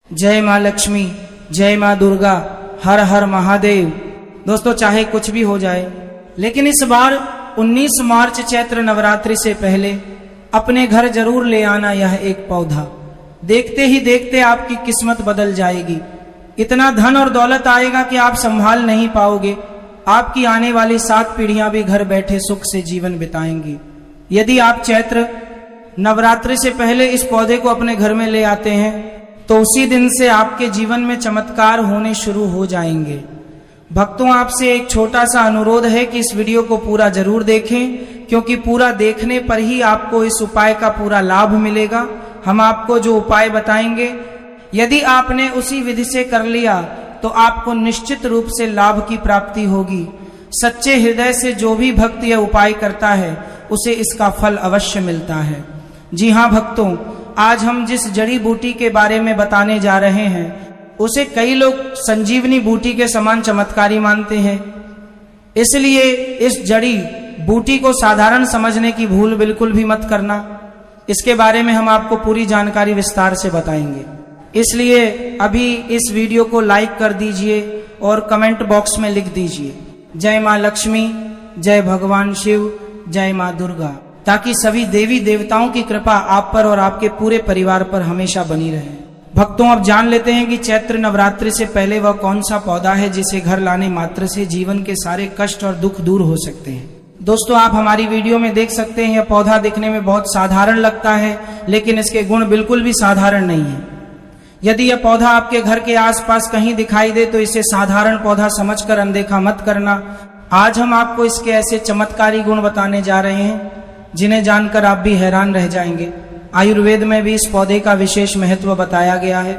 जय माँ लक्ष्मी, जय माँ दुर्गा, हर हर महादेव। दोस्तों, चाहे कुछ भी हो जाए, लेकिन इस बार 19 मार्च चैत्र नवरात्रि से पहले अपने घर जरूर ले आना यह एक पौधा। देखते ही देखते आपकी किस्मत बदल जाएगी। इतना धन और दौलत आएगा कि आप संभाल नहीं पाओगे। आपकी आने वाली 7 पीढ़ियां भी घर बैठे सुख से जीवन बिताएंगी। यदि आप चैत्र नवरात्रि से पहले इस पौधे को अपने घर में ले आते हैं तो उसी दिन से आपके जीवन में चमत्कार होने शुरू हो जाएंगे। भक्तों, आपसे एक छोटा सा अनुरोध है कि इस वीडियो को पूरा जरूर देखें, क्योंकि पूरा देखने पर ही आपको इस उपाय का पूरा लाभ मिलेगा। हम आपको जो उपाय बताएंगे, यदि आपने उसी विधि से कर लिया तो आपको निश्चित रूप से लाभ की प्राप्ति होगी। सच्चे हृदय से जो भी भक्त यह उपाय करता है उसे इसका फल अवश्य मिलता है। जी हाँ भक्तों, आज हम जिस जड़ी बूटी के बारे में बताने जा रहे हैं उसे कई लोग संजीवनी बूटी के समान चमत्कारी मानते हैं। इसलिए इस जड़ी बूटी को साधारण समझने की भूल बिल्कुल भी मत करना। इसके बारे में हम आपको पूरी जानकारी विस्तार से बताएंगे। इसलिए अभी इस वीडियो को लाइक कर दीजिए और कमेंट बॉक्स में लिख दीजिए जय माँ लक्ष्मी, जय भगवान शिव, जय माँ दुर्गा, ताकि सभी देवी देवताओं की कृपा आप पर और आपके पूरे परिवार पर हमेशा बनी रहे। भक्तों, अब जान लेते हैं कि चैत्र नवरात्रि से पहले वह कौन सा पौधा है जिसे घर लाने मात्र से जीवन के सारे कष्ट और दुख दूर हो सकते हैं। दोस्तों, आप हमारी वीडियो में देख सकते हैं, यह पौधा दिखने में बहुत साधारण लगता है, लेकिन इसके गुण बिल्कुल भी साधारण नहीं है। यदि यह पौधा आपके घर के आसपास कहीं दिखाई दे तो इसे साधारण पौधा समझकर अनदेखा मत करना। आज हम आपको इसके ऐसे चमत्कारी गुण बताने जा रहे हैं जिन्हें जानकर आप भी हैरान रह जाएंगे। आयुर्वेद में भी इस पौधे का विशेष महत्व बताया गया है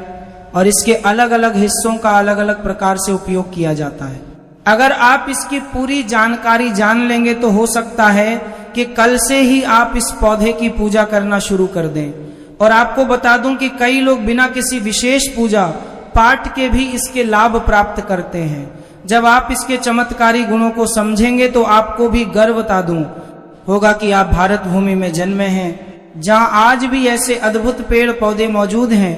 और इसके अलग अलग हिस्सों का अलग अलग प्रकार से उपयोग किया जाता है। अगर आप इसकी पूरी जानकारी जान लेंगे तो हो सकता है कि कल से ही आप इस पौधे की पूजा करना शुरू कर दें। और आपको बता दूं कि कई लोग बिना किसी विशेष पूजा पाठ के भी इसके लाभ प्राप्त करते हैं। जब आप इसके चमत्कारी गुणों को समझेंगे तो आपको भी गर्व तादूं होगा कि आप भारत भूमि में जन्मे हैं, जहां आज भी ऐसे अद्भुत पेड़ पौधे मौजूद हैं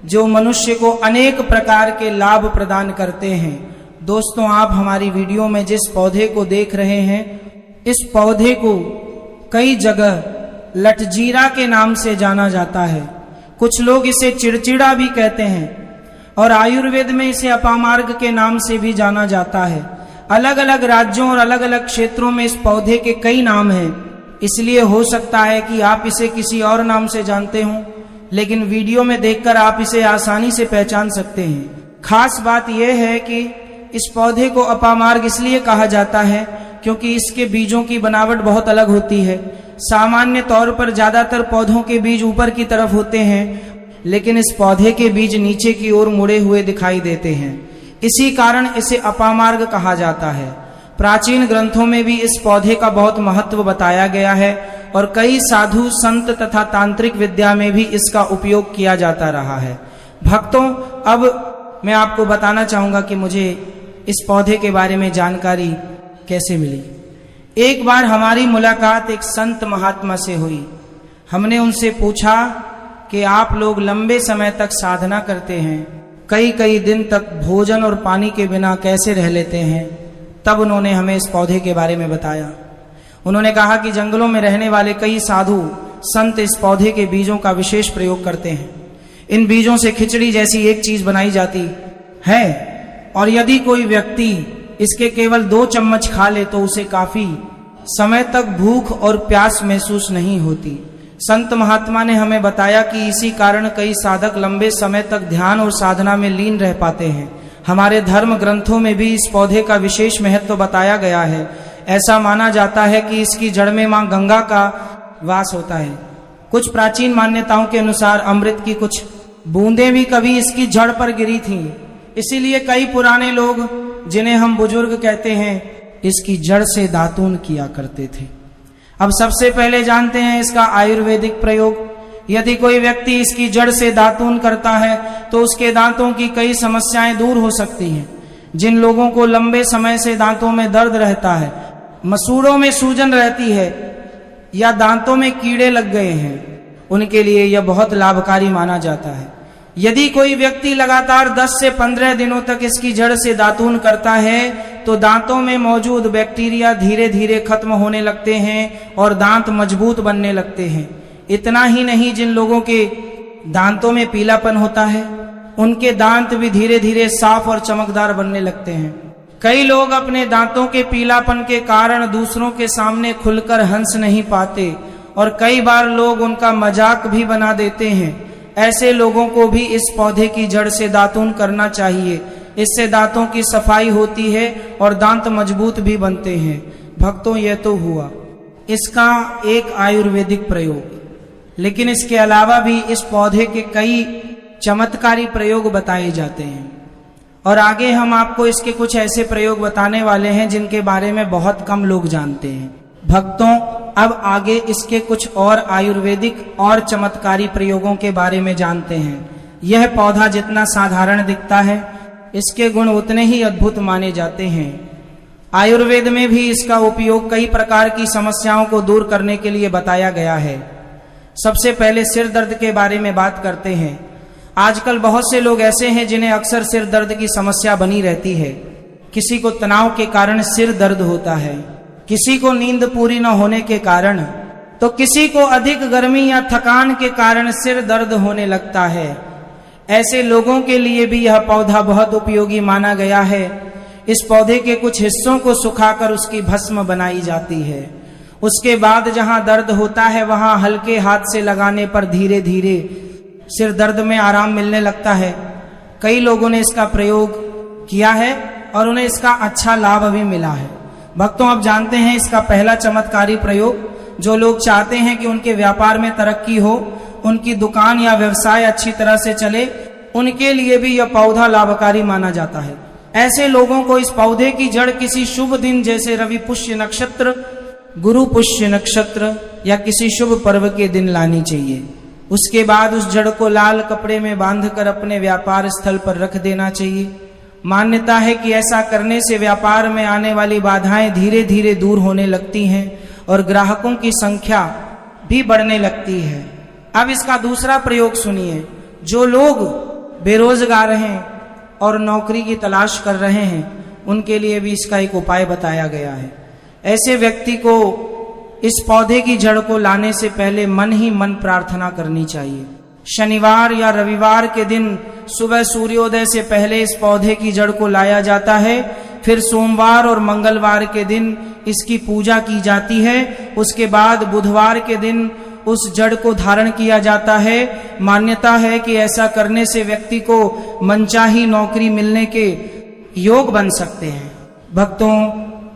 जो मनुष्य को अनेक प्रकार के लाभ प्रदान करते हैं। दोस्तों, आप हमारी वीडियो में जिस पौधे को देख रहे हैं, इस पौधे को कई जगह लटजीरा के नाम से जाना जाता है। कुछ लोग इसे चिड़चिड़ा भी कहते हैं और आयुर्वेद में इसे अपामार्ग के नाम से भी जाना जाता है। अलग अलग राज्यों और अलग अलग क्षेत्रों में इस पौधे के कई नाम हैं, इसलिए हो सकता है कि आप इसे किसी और नाम से जानते हों, लेकिन वीडियो में देखकर आप इसे आसानी से पहचान सकते हैं। खास बात यह है कि इस पौधे को अपामार्ग इसलिए कहा जाता है क्योंकि इसके बीजों की बनावट बहुत अलग होती है। सामान्य तौर पर ज्यादातर पौधों के बीज ऊपर की तरफ होते हैं, लेकिन इस पौधे के बीज नीचे की ओर मुड़े हुए दिखाई देते हैं। इसी कारण इसे अपामार्ग कहा जाता है। प्राचीन ग्रंथों में भी इस पौधे का बहुत महत्व बताया गया है और कई साधु संत तथा तांत्रिक विद्या में भी इसका उपयोग किया जाता रहा है। भक्तों, अब मैं आपको बताना चाहूंगा कि मुझे इस पौधे के बारे में जानकारी कैसे मिली। एक बार हमारी मुलाकात एक संत महात्मा से हुई। हमने उनसे पूछा कि आप लोग लंबे समय तक साधना करते हैं, कई कई दिन तक भोजन और पानी के बिना कैसे रह लेते हैं। तब उन्होंने हमें इस पौधे के बारे में बताया। उन्होंने कहा कि जंगलों में रहने वाले कई साधु संत इस पौधे के बीजों का विशेष प्रयोग करते हैं। इन बीजों से खिचड़ी जैसी एक चीज बनाई जाती है और यदि कोई व्यक्ति इसके केवल 2 चम्मच खा ले तो उसे काफी समय तक भूख और प्यास महसूस नहीं होती। संत महात्मा ने हमें बताया कि इसी कारण कई साधक लंबे समय तक ध्यान और साधना में लीन रह पाते हैं। हमारे धर्म ग्रंथों में भी इस पौधे का विशेष महत्व बताया गया है। ऐसा माना जाता है कि इसकी जड़ में मां गंगा का वास होता है। कुछ प्राचीन मान्यताओं के अनुसार अमृत की कुछ बूंदें भी कभी इसकी जड़ पर गिरी थीं। इसीलिए कई पुराने लोग, जिन्हें हम बुजुर्ग कहते हैं, इसकी जड़ से दातून किया करते थे। अब सबसे पहले जानते हैं इसका आयुर्वेदिक प्रयोग। यदि कोई व्यक्ति इसकी जड़ से दातून करता है तो उसके दांतों की कई समस्याएं दूर हो सकती हैं। जिन लोगों को लंबे समय से दांतों में दर्द रहता है, मसूड़ों में सूजन रहती है या दांतों में कीड़े लग गए हैं, उनके लिए यह बहुत लाभकारी माना जाता है। यदि कोई व्यक्ति लगातार 10 से 15 दिनों तक इसकी जड़ से दातून करता है तो दांतों में मौजूद बैक्टीरिया धीरे धीरे खत्म होने लगते हैं और दांत मजबूत बनने लगते हैं। इतना ही नहीं, जिन लोगों के दांतों में पीलापन होता है उनके दांत भी धीरे धीरे साफ और चमकदार बनने लगते हैं। कई लोग अपने दांतों के पीलापन के कारण दूसरों के सामने खुलकर हंस नहीं पाते और कई बार लोग उनका मजाक भी बना देते हैं। ऐसे लोगों को भी इस पौधे की जड़ से दातून करना चाहिए। इससे दांतों की सफाई होती है और दांत मजबूत भी बनते हैं। भक्तों, यह तो हुआ इसका एक आयुर्वेदिक प्रयोग, लेकिन इसके अलावा भी इस पौधे के कई चमत्कारी प्रयोग बताए जाते हैं और आगे हम आपको इसके कुछ ऐसे प्रयोग बताने वाले हैं जिनके बारे में बहुत कम लोग जानते हैं। भक्तों, अब आगे इसके कुछ और आयुर्वेदिक और चमत्कारी प्रयोगों के बारे में जानते हैं। यह पौधा जितना साधारण दिखता है, इसके गुण उतने ही अद्भुत माने जाते हैं। आयुर्वेद में भी इसका उपयोग कई प्रकार की समस्याओं को दूर करने के लिए बताया गया है। सबसे पहले सिर दर्द के बारे में बात करते हैं। आजकल बहुत से लोग ऐसे हैं जिन्हें अक्सर सिर दर्द की समस्या बनी रहती है। किसी को तनाव के कारण सिर दर्द होता है, किसी को नींद पूरी न होने के कारण, तो किसी को अधिक गर्मी या थकान के कारण सिर दर्द होने लगता है। ऐसे लोगों के लिए भी यह पौधा बहुत उपयोगी माना गया है। इस पौधे के कुछ हिस्सों को सुखाकर उसकी भस्म बनाई जाती है। उसके बाद जहां दर्द होता है वहां हल्के हाथ से लगाने पर धीरे धीरे सिर दर्द में आराम मिलने लगता है। कई लोगों ने इसका प्रयोग किया है और उन्हें इसका अच्छा लाभ भी मिला है। भक्तों, अब जानते हैं इसका पहला चमत्कारी प्रयोग। जो लोग चाहते हैं कि उनके व्यापार में तरक्की हो, उनकी दुकान या व्यवसाय अच्छी तरह से चले, उनके लिए भी यह पौधा लाभकारी माना जाता है। ऐसे लोगों को इस पौधे की जड़ किसी शुभ दिन जैसे रवि पुष्य नक्षत्र, गुरु पुष्य नक्षत्र या किसी शुभ पर्व के दिन लानी चाहिए। उसके बाद उस जड़ को लाल कपड़े में बांधकर अपने व्यापार स्थल पर रख देना चाहिए। मान्यता है कि ऐसा करने से व्यापार में आने वाली बाधाएं धीरे धीरे दूर होने लगती हैं और ग्राहकों की संख्या भी बढ़ने लगती है। अब इसका दूसरा प्रयोग सुनिए। जो लोग बेरोजगार हैं और नौकरी की तलाश कर रहे हैं, उनके लिए भी इसका एक उपाय बताया गया है। ऐसे व्यक्ति को इस पौधे की जड़ को लाने से पहले मन ही मन प्रार्थना करनी चाहिए। शनिवार या रविवार के दिन सुबह सूर्योदय से पहले इस पौधे की जड़ को लाया जाता है। फिर सोमवार और मंगलवार के दिन इसकी पूजा की जाती है। उसके बाद बुधवार के दिन उस जड़ को धारण किया जाता है। मान्यता है कि ऐसा करने से व्यक्ति को मनचाही नौकरी मिलने के योग बन सकते हैं। भक्तों,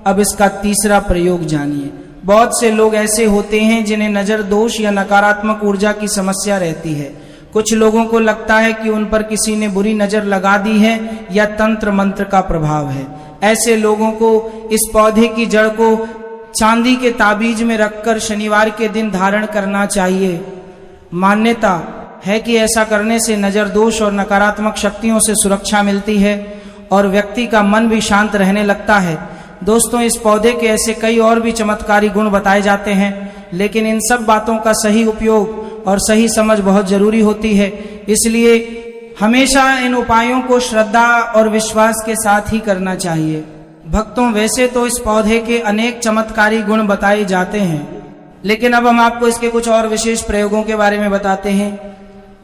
अब इसका तीसरा प्रयोग जानिए। बहुत से लोग ऐसे होते हैं जिन्हें नजर दोष या नकारात्मक ऊर्जा की समस्या रहती है। कुछ लोगों को लगता है कि उन पर किसी ने बुरी नजर लगा दी है या तंत्र मंत्र का प्रभाव है। ऐसे लोगों को इस पौधे की जड़ को चांदी के ताबीज में रखकर शनिवार के दिन धारण करना चाहिए। मान्यता है कि ऐसा करने से नजर दोष और नकारात्मक शक्तियों से सुरक्षा मिलती है और व्यक्ति का मन भी शांत रहने लगता है। दोस्तों, इस पौधे के ऐसे कई और भी चमत्कारी गुण बताए जाते हैं, लेकिन इन सब बातों का सही उपयोग और सही समझ बहुत जरूरी होती है। इसलिए हमेशा इन उपायों को श्रद्धा और विश्वास के साथ ही करना चाहिए। भक्तों, वैसे तो इस पौधे के अनेक चमत्कारी गुण बताए जाते हैं, लेकिन अब हम आपको इसके कुछ और विशेष प्रयोगों के बारे में बताते हैं।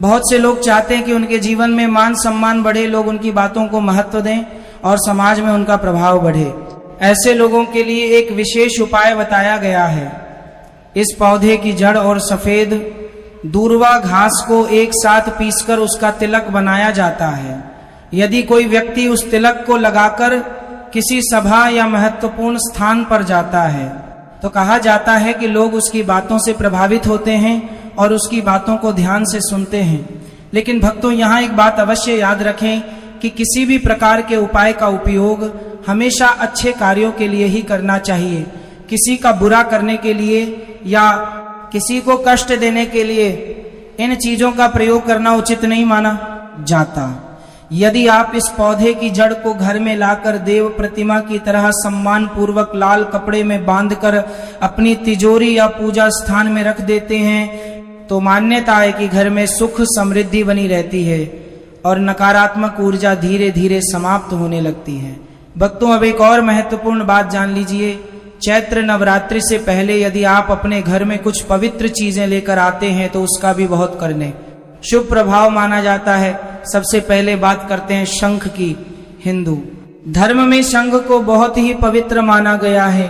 बहुत से लोग चाहते हैं कि उनके जीवन में मान सम्मान बढ़े, लोग उनकी बातों को महत्व दें और समाज में उनका प्रभाव बढ़े। ऐसे लोगों के लिए एक विशेष उपाय बताया गया है। इस पौधे की जड़ और सफेद दूर्वा घास को एक साथ पीसकर उसका तिलक बनाया जाता है। यदि कोई व्यक्ति उस तिलक को लगाकर किसी सभा या महत्वपूर्ण स्थान पर जाता है तो कहा जाता है कि लोग उसकी बातों से प्रभावित होते हैं और उसकी बातों को ध्यान से सुनते हैं। लेकिन भक्तों, यहाँ एक बात अवश्य याद रखें कि किसी भी प्रकार के उपाय का उपयोग हमेशा अच्छे कार्यों के लिए ही करना चाहिए। किसी का बुरा करने के लिए या किसी को कष्ट देने के लिए इन चीजों का प्रयोग करना उचित नहीं माना जाता। यदि आप इस पौधे की जड़ को घर में लाकर देव प्रतिमा की तरह सम्मान पूर्वक लाल कपड़े में बांधकर अपनी तिजोरी या पूजा स्थान में रख देते हैं तो मान्यता है कि घर में सुख समृद्धि बनी रहती है और नकारात्मक ऊर्जा धीरे धीरे समाप्त होने लगती है। भक्तों, अब एक और महत्वपूर्ण बात जान लीजिए। चैत्र नवरात्रि से पहले यदि आप अपने घर में कुछ पवित्र चीजें लेकर आते हैं तो उसका भी बहुत करने शुभ प्रभाव माना जाता है। सबसे पहले बात करते हैं शंख की। हिंदू धर्म में शंख को बहुत ही पवित्र माना गया है।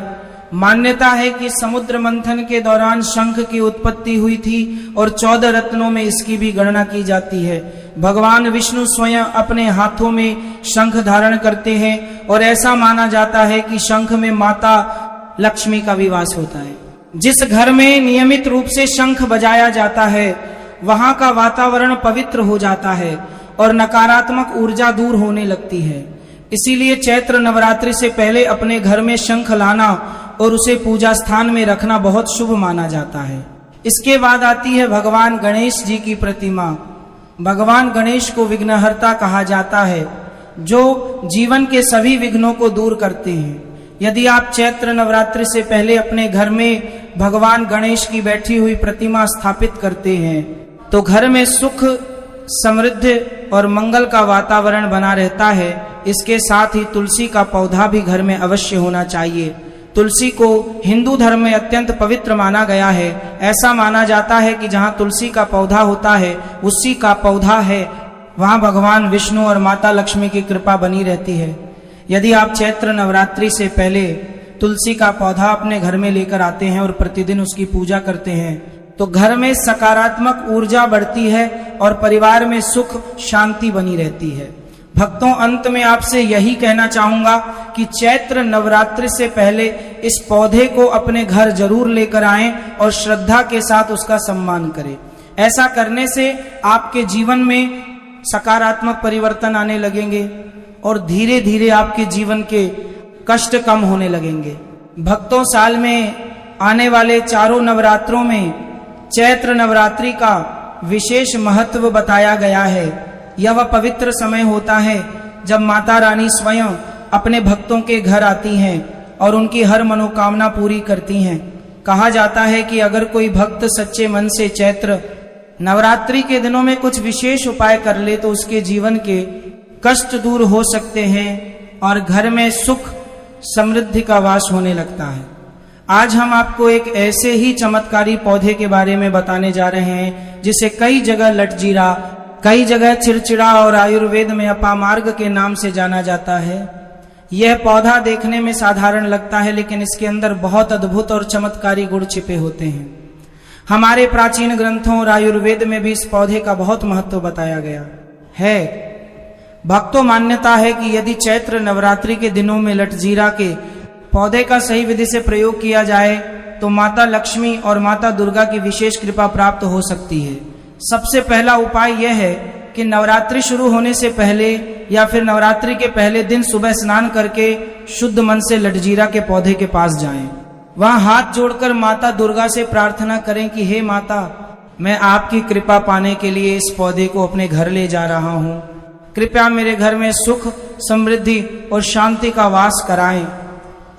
मान्यता है कि समुद्र मंथन के दौरान शंख की उत्पत्ति हुई थी और 14 रत्नों में इसकी भी गणना की जाती है। भगवान विष्णु स्वयं अपने हाथों में शंख धारण करते हैं और ऐसा माना जाता है कि शंख में माता लक्ष्मी का भी वास होता है। जिस घर में नियमित रूप से शंख बजाया जाता है वहां का वातावरण पवित्र हो जाता है और नकारात्मक ऊर्जा दूर होने लगती है। इसीलिए चैत्र नवरात्रि से पहले अपने घर में शंख लाना और उसे पूजा स्थान में रखना बहुत शुभ माना जाता है। इसके बाद आती है भगवान गणेश जी की प्रतिमा। भगवान गणेश को विघ्नहर्ता कहा जाता है, जो जीवन के सभी विघ्नों को दूर करते हैं। यदि आप चैत्र नवरात्रि से पहले अपने घर में भगवान गणेश की बैठी हुई प्रतिमा स्थापित करते हैं तो घर में सुख, समृद्धि और मंगल का वातावरण बना रहता है। इसके साथ ही तुलसी का पौधा भी घर में अवश्य होना चाहिए। तुलसी को हिंदू धर्म में अत्यंत पवित्र माना गया है। ऐसा माना जाता है कि जहाँ तुलसी का पौधा होता है, उसी का पौधा है, वहाँ भगवान विष्णु और माता लक्ष्मी की कृपा बनी रहती है। यदि आप चैत्र नवरात्रि से पहले तुलसी का पौधा अपने घर में लेकर आते हैं और प्रतिदिन उसकी पूजा करते हैं तो घर में सकारात्मक ऊर्जा बढ़ती है और परिवार में सुख शांति बनी रहती है। भक्तों, अंत में आपसे यही कहना चाहूंगा कि चैत्र नवरात्रि से पहले इस पौधे को अपने घर जरूर लेकर आएं और श्रद्धा के साथ उसका सम्मान करें। ऐसा करने से आपके जीवन में सकारात्मक परिवर्तन आने लगेंगे और धीरे धीरे आपके जीवन के कष्ट कम होने लगेंगे। भक्तों, साल में आने वाले चारों नवरात्रों में चैत्र नवरात्रि का विशेष महत्व बताया गया है। यह वह पवित्र समय होता है जब माता रानी स्वयं अपने भक्तों के घर आती हैं और उनकी हर मनोकामना पूरी करती हैं। कहा जाता है कि अगर कोई भक्त सच्चे मन से चैत्र नवरात्रि के दिनों में कुछ विशेष उपाय कर ले तो उसके जीवन के कष्ट दूर हो सकते हैं और घर में सुख समृद्धि का वास होने लगता है। आज हम आपको एक ऐसे ही चमत्कारी पौधे के बारे में बताने जा रहे हैं जिसे कई जगह लटजीरा, कई जगह चिड़चिड़ा और आयुर्वेद में अपामार्ग के नाम से जाना जाता है। यह पौधा देखने में साधारण लगता है लेकिन इसके अंदर बहुत अद्भुत और चमत्कारी गुण छिपे होते हैं। हमारे प्राचीन ग्रंथों और आयुर्वेद में भी इस पौधे का बहुत महत्व बताया गया है। भक्तों, मान्यता है कि यदि चैत्र नवरात्रि के दिनों में लटजीरा के पौधे का सही विधि से प्रयोग किया जाए तो माता लक्ष्मी और माता दुर्गा की विशेष कृपा प्राप्त हो सकती है। सबसे पहला उपाय यह है कि नवरात्रि शुरू होने से पहले या फिर नवरात्रि के पहले दिन सुबह स्नान करके शुद्ध मन से लटजीरा के पौधे के पास जाएं। वहां हाथ जोड़कर माता दुर्गा से प्रार्थना करें कि हे माता, मैं आपकी कृपा पाने के लिए इस पौधे को अपने घर ले जा रहा हूं। कृपया मेरे घर में सुख, समृद्धि और शांति का वास कराएं।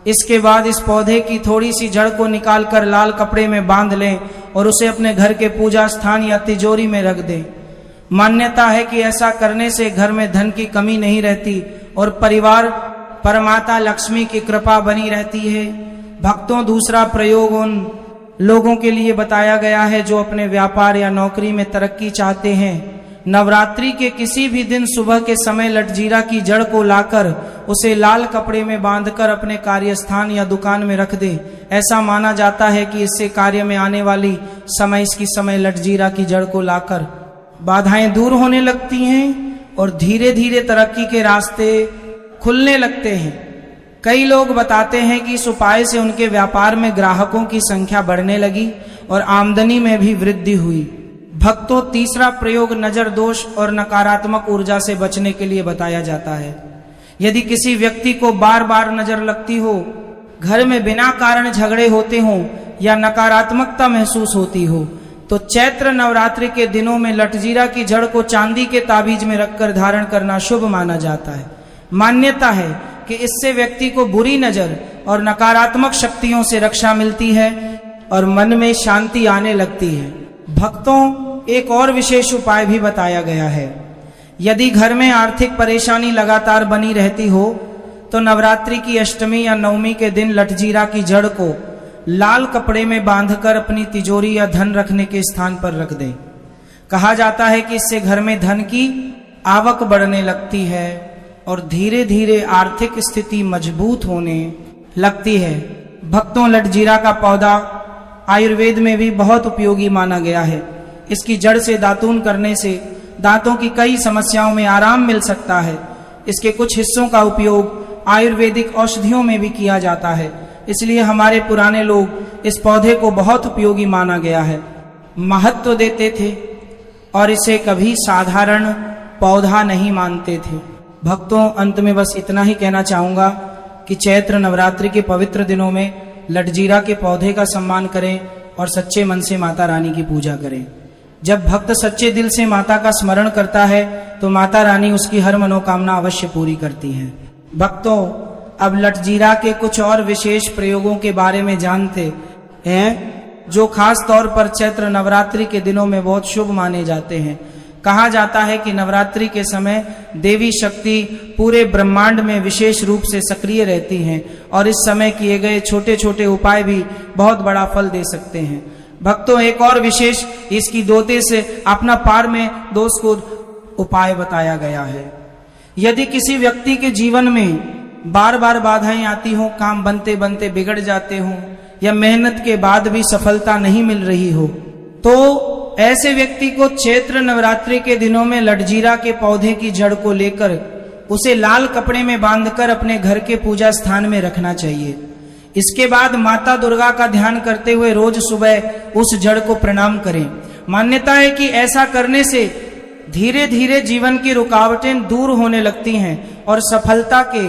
इसके बाद इस पौधे की थोड़ी सी जड़ को निकालकर लाल कपड़े में बांध लें और उसे अपने घर के पूजा स्थान या तिजोरी में रख दें। मान्यता है कि ऐसा करने से घर में धन की कमी नहीं रहती और परिवार पर माता लक्ष्मी की कृपा बनी रहती है। भक्तों, दूसरा प्रयोग उन लोगों के लिए बताया गया है जो अपने व्यापार या नौकरी में तरक्की चाहते हैं। नवरात्रि के किसी भी दिन सुबह के समय लटजीरा की जड़ को लाकर उसे लाल कपड़े में बांधकर अपने कार्यस्थान या दुकान में रख दे। ऐसा माना जाता है कि इससे कार्य में आने वाली इसकी समय लटजीरा की जड़ को लाकर बाधाएं दूर होने लगती हैं और धीरे धीरे तरक्की के रास्ते खुलने लगते हैं। कई लोग बताते हैं कि इस उपाय से उनके व्यापार में ग्राहकों की संख्या बढ़ने लगी और आमदनी में भी वृद्धि हुई। भक्तों, तीसरा प्रयोग नजर दोष और नकारात्मक ऊर्जा से बचने के लिए बताया जाता है। यदि किसी व्यक्ति को बार बार नजर लगती हो, घर में बिना कारण झगड़े होते हों या नकारात्मकता महसूस होती हो तो चैत्र नवरात्रि के दिनों में लटजीरा की जड़ को चांदी के ताबीज में रखकर धारण करना शुभ माना जाता है। मान्यता है कि इससे व्यक्ति को बुरी नजर और नकारात्मक शक्तियों से रक्षा मिलती है और मन में शांति आने लगती है। भक्तों, एक और विशेष उपाय भी बताया गया है। यदि घर में आर्थिक परेशानी लगातार बनी रहती हो तो नवरात्रि की अष्टमी या नवमी के दिन लठजीरा की जड़ को लाल कपड़े में बांधकर अपनी तिजोरी या धन रखने के स्थान पर रख दें। कहा जाता है कि इससे घर में धन की आवक बढ़ने लगती है और धीरे धीरे आर्थिक स्थिति मजबूत होने लगती है। भक्तों, लठजीरा का पौधा आयुर्वेद में भी बहुत उपयोगी माना गया है। इसकी जड़ से दातून करने से दांतों की कई समस्याओं में आराम मिल सकता है। इसके कुछ हिस्सों का उपयोग आयुर्वेदिक औषधियों में भी किया जाता है, इसलिए हमारे पुराने लोग इस पौधे को बहुत उपयोगी माना गया है, महत्व देते थे और इसे कभी साधारण पौधा नहीं मानते थे। भक्तों, अंत में बस इतना ही कहना चाहूंगा कि चैत्र नवरात्रि के पवित्र दिनों में लठजीरा के पौधे का सम्मान करें और सच्चे मन से माता रानी की पूजा करें। जब भक्त सच्चे दिल से माता का स्मरण करता है तो माता रानी उसकी हर मनोकामना अवश्य पूरी करती हैं। भक्तों, अब लठजीरा के कुछ और विशेष प्रयोगों के बारे में जानते हैं जो खास तौर पर चैत्र नवरात्रि के दिनों में बहुत शुभ माने जाते हैं। कहा जाता है कि नवरात्रि के समय देवी शक्ति पूरे ब्रह्मांड में विशेष रूप से सक्रिय रहती हैं और इस समय किए गए छोटे छोटे उपाय भी बहुत बड़ा फल दे सकते हैं। भक्तों, एक और विशेष इसकी दोते से अपना पार में दोष को उपाय बताया गया है। यदि किसी व्यक्ति के जीवन में बार बार बाधाएं आती हो, काम बनते बनते बिगड़ जाते हो या मेहनत के बाद भी सफलता नहीं मिल रही हो, तो ऐसे व्यक्ति को चैत्र नवरात्रि के दिनों में लठजीरा के पौधे की जड़ को लेकर उसे लाल कपड़े में बांधकर अपने घर के पूजा स्थान में रखना चाहिए। इसके बाद माता दुर्गा का ध्यान करते हुए रोज सुबह उस जड़ को प्रणाम करें। मान्यता है कि ऐसा करने से धीरे धीरे जीवन की रुकावटें दूर होने लगती हैं और सफलता के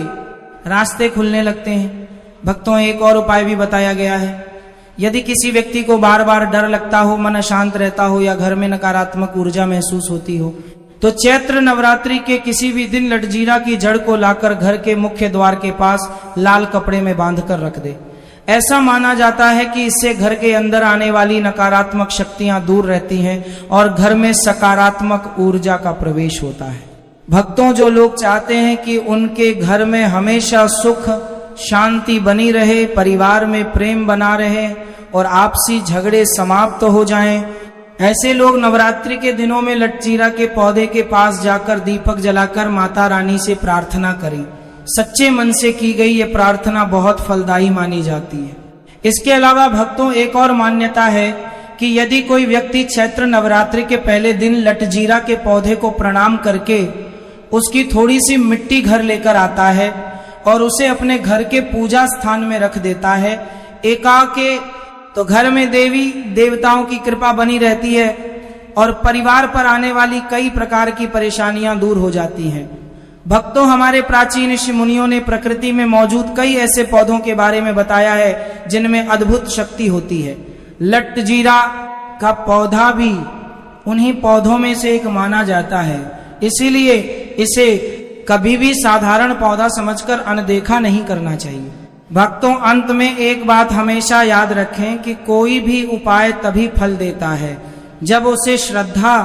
रास्ते खुलने लगते हैं। भक्तों, एक और उपाय भी बताया गया है। यदि किसी व्यक्ति को बार बार डर लगता हो, मन अशांत रहता हो या घर में नकारात्मक ऊर्जा महसूस होती हो, तो चैत्र नवरात्रि के किसी भी दिन लठजीरा की जड़ को लाकर घर के मुख्य द्वार के पास लाल कपड़े में बांधकर रख दे। ऐसा माना जाता है कि इससे घर के अंदर आने वाली नकारात्मक शक्तियां दूर रहती हैं और घर में सकारात्मक ऊर्जा का प्रवेश होता है। भक्तों, जो लोग चाहते हैं कि उनके घर में हमेशा सुख शांति बनी रहे, परिवार में प्रेम बना रहे और आपसी झगड़े समाप्त हो जाएं, ऐसे लोग नवरात्रि के दिनों में लठजीरा के पौधे के पास जाकर दीपक जलाकर माता रानी से प्रार्थना करें। सच्चे मन से की गई ये प्रार्थना बहुत फलदायी मानी जाती है। इसके अलावा भक्तों, एक और मान्यता है कि यदि कोई व्यक्ति चैत्र नवरात्रि के पहले दिन लठजीरा के पौधे को प्रणाम करके उसकी थोड़ी सी मिट्टी घर लेकर आता है और उसे अपने घर के पूजा स्थान में रख देता है एकाके, तो घर में देवी देवताओं की कृपा बनी रहती है और परिवार पर आने वाली कई प्रकार की परेशानियां दूर हो जाती हैं। भक्तों, हमारे प्राचीन ऋषि मुनियों ने प्रकृति में मौजूद कई ऐसे पौधों के बारे में बताया है जिनमें अद्भुत शक्ति होती है। लठजीरा का पौधा भी उन्हीं पौधों में से एक माना जाता है, इसीलिए इसे कभी भी साधारण पौधा समझकर अनदेखा नहीं करना चाहिए। भक्तों, अंत में एक बात हमेशा याद रखें कि कोई भी उपाय तभी फल देता है जब उसे श्रद्धा,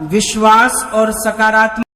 विश्वास और सकारात्मक